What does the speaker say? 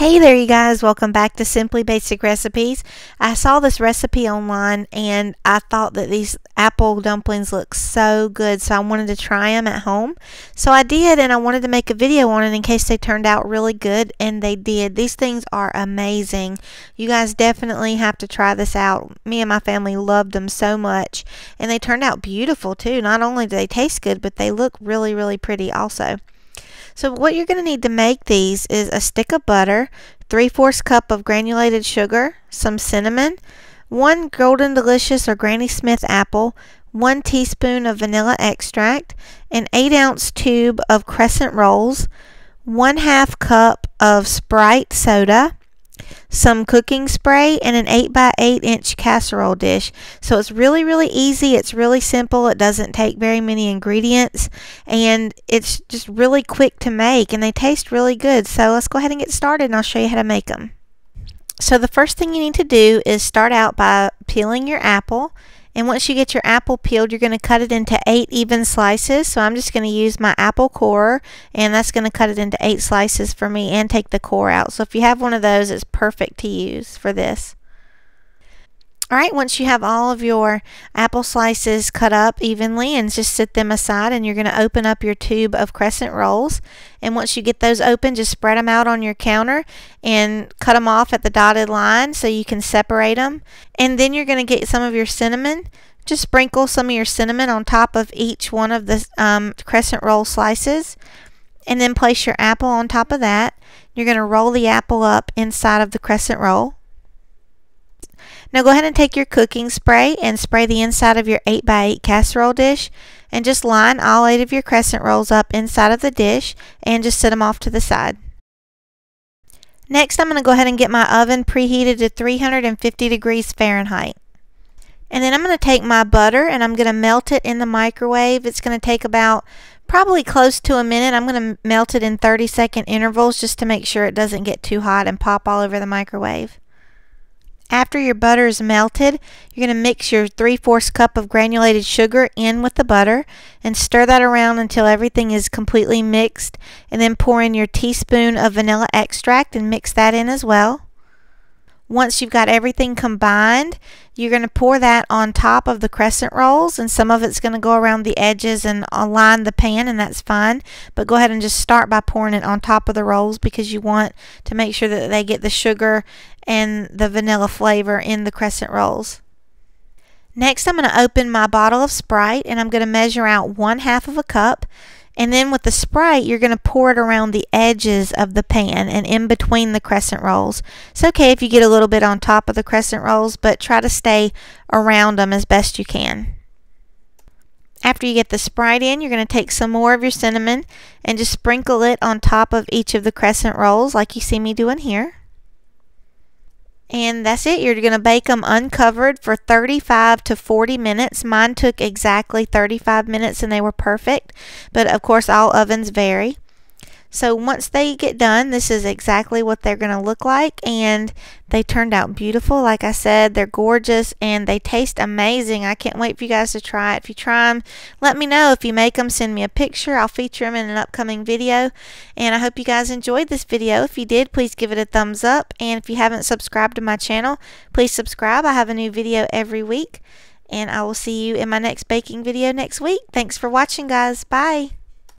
Hey there you guys, welcome back to Simply Basic Recipes. I saw this recipe online and I thought that these apple dumplings look so good, so I wanted to try them at home. So I did, and I wanted to make a video on it in case they turned out really good, and they did. These things are amazing. You guys definitely have to try this out. Me and my family loved them so much, and they turned out beautiful too. Not only do they taste good, but they look really pretty also. So what you're going to need to make these is a stick of butter, 3/4 cup of granulated sugar, some cinnamon, 1 Golden Delicious or Granny Smith apple, 1 teaspoon of vanilla extract, an 8-ounce tube of crescent rolls, 1/2 cup of Sprite soda, some cooking spray, and an 8x8-inch casserole dish. So it's really easy. It's really simple. It doesn't take very many ingredients, and it's just really quick to make, and they taste really good. So let's go ahead and get started, and I'll show you how to make them. So the first thing you need to do is start out by peeling your apple. And once you get your apple peeled, you're going to cut it into 8 even slices. So I'm just going to use my apple corer, and that's going to cut it into 8 slices for me and take the core out. So if you have one of those, it's perfect to use for this. Alright, once you have all of your apple slices cut up evenly, and just set them aside, and you're going to open up your tube of crescent rolls. And once you get those open, just spread them out on your counter and cut them off at the dotted line so you can separate them. And then you're going to get some of your cinnamon. Just sprinkle some of your cinnamon on top of each one of the crescent roll slices, and then place your apple on top of that. You're going to roll the apple up inside of the crescent roll. Now go ahead and take your cooking spray and spray the inside of your 8x8 casserole dish, and just line all 8 of your crescent rolls up inside of the dish and just set them off to the side. Next, I'm going to go ahead and get my oven preheated to 350 degrees Fahrenheit. And then I'm going to take my butter and I'm going to melt it in the microwave. It's going to take about probably close to a minute. I'm going to melt it in 30-second intervals just to make sure it doesn't get too hot and pop all over the microwave. After your butter is melted, you're going to mix your 3/4 cup of granulated sugar in with the butter and stir that around until everything is completely mixed, and then pour in your teaspoon of vanilla extract and mix that in as well. Once you've got everything combined, you're going to pour that on top of the crescent rolls, and some of it's going to go around the edges and line the pan, and that's fine. But go ahead and just start by pouring it on top of the rolls, because you want to make sure that they get the sugar and the vanilla flavor in the crescent rolls. Next, I'm going to open my bottle of Sprite, and I'm going to measure out 1/2 cup. And then with the Sprite, you're going to pour it around the edges of the pan and in between the crescent rolls. It's okay if you get a little bit on top of the crescent rolls, but try to stay around them as best you can. After you get the Sprite in, you're going to take some more of your cinnamon and just sprinkle it on top of each of the crescent rolls like you see me doing here. And that's it. You're going to bake them uncovered for 35 to 40 minutes. Mine took exactly 35 minutes and they were perfect. But of course, all ovens vary. So once they get done, this is exactly what they're going to look like, and they turned out beautiful. Like I said, they're gorgeous and they taste amazing. I can't wait for you guys to try it. If you try them, let me know. If you make them, send me a picture. I'll feature them in an upcoming video. And I hope you guys enjoyed this video. If you did, please give it a thumbs up. And if you haven't subscribed to my channel, please subscribe. I have a new video every week. And I will see you in my next baking video next week. Thanks for watching, guys. Bye.